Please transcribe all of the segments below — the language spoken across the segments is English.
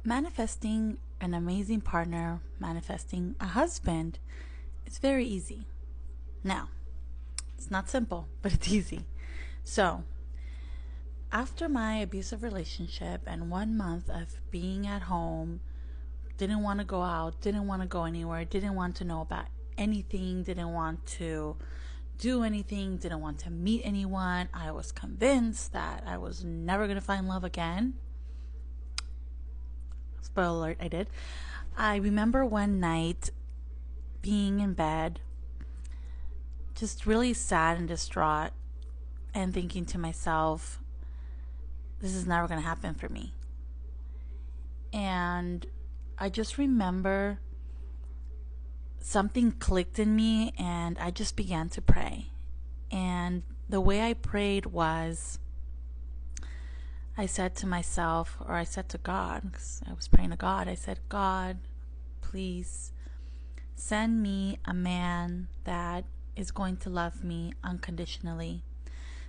Manifesting an amazing partner, manifesting a husband, it's very easy. Now, it's not simple, but it's easy. So, after my abusive relationship and 1 month of being at home, didn't want to go out, didn't want to go anywhere, didn't want to know about anything, didn't want to do anything, didn't want to meet anyone. I was convinced that I was never going to find love again. Spoiler alert, I did. I remember one night being in bed, just really sad and distraught, and thinking to myself, this is never going to happen for me. And I just remember something clicked in me, and I just began to pray. And the way I prayed was, I said to myself, or I said to God, because I was praying to God, I said, God, please send me a man that is going to love me unconditionally.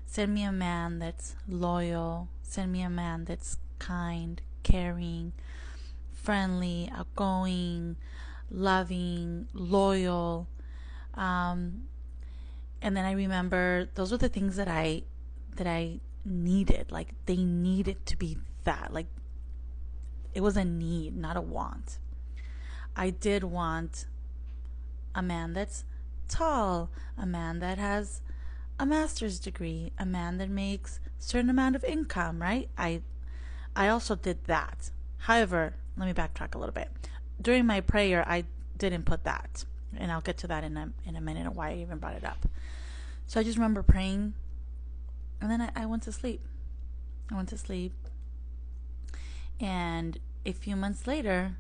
Send me a man that's loyal. Send me a man that's kind, caring, friendly, outgoing, loving, loyal. And then I remember those were the things that I needed. Like, they needed to be that. Like, it was a need, not a want. I did want a man that's tall, a man that has a master's degree, a man that makes a certain amount of income, right? I also did that. However, let me backtrack a little bit. During my prayer, I didn't put that, and I'll get to that in a minute and why I even brought it up. So I just remember praying, and then I went to sleep. And a few months later,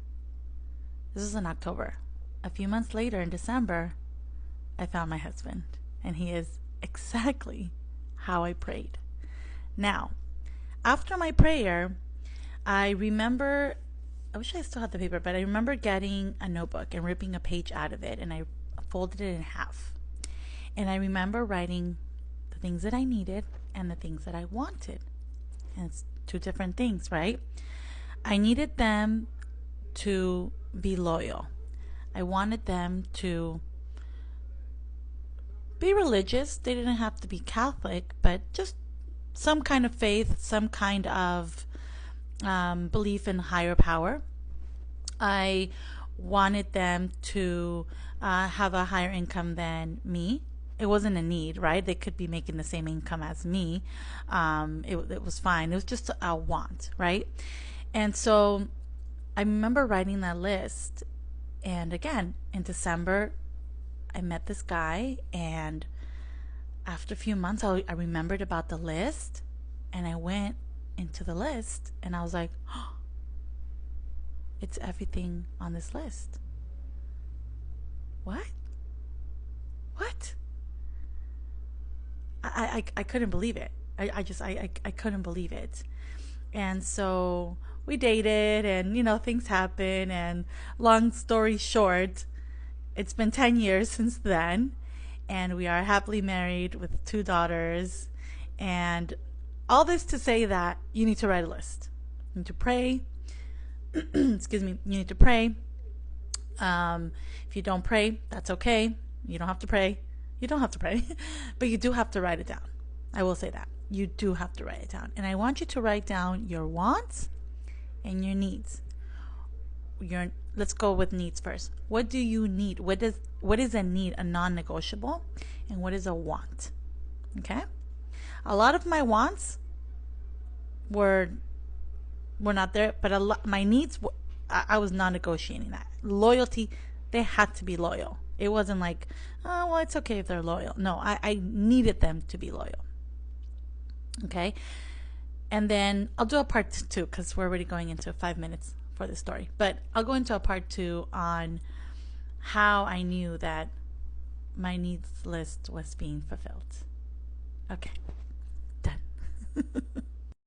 this is in October, a few months later in December, I found my husband, and he is exactly how I prayed. Now, after my prayer, I remember, I wish I still had the paper, but I remember getting a notebook and ripping a page out of it, and I folded it in half. And I remember writing the things that I needed and the things that I wanted. And it's two different things, right? I needed them to be loyal. I wanted them to be religious. They didn't have to be Catholic, but just some kind of faith, some kind of belief in higher power. I wanted them to have a higher income than me. It wasn't a need, right? They could be making the same income as me. It was fine. It was just a want, right? And so I remember writing that list. And again, in December, I met this guy. And after a few months, I remembered about the list. And I went into the list and I was like, oh, it's everything on this list. What? I couldn't believe it. I couldn't believe it. And so we dated, and things happen, and long story short, it's been 10 years since then, and we are happily married with 2 daughters. And all this to say that you need to write a list. You need to pray. Excuse me. You need to pray. If you don't pray, that's okay. You don't have to pray. You don't have to pray, but you do have to write it down. I will say that. You do have to write it down. And I want you to write down your wants and your needs. Let's go with needs first. What do you need? What is a need, a non-negotiable, and what is a want? Okay? A lot of my wants were not there, but my needs, I was not negotiating that. Loyalty, they had to be loyal. It wasn't like, oh, well, it's okay if they're loyal. No, I needed them to be loyal. Okay? And then I'll do a part 2 because we're already going into 5 minutes for this story. But I'll go into a part 2 on how I knew that my needs list was being fulfilled. Okay, done.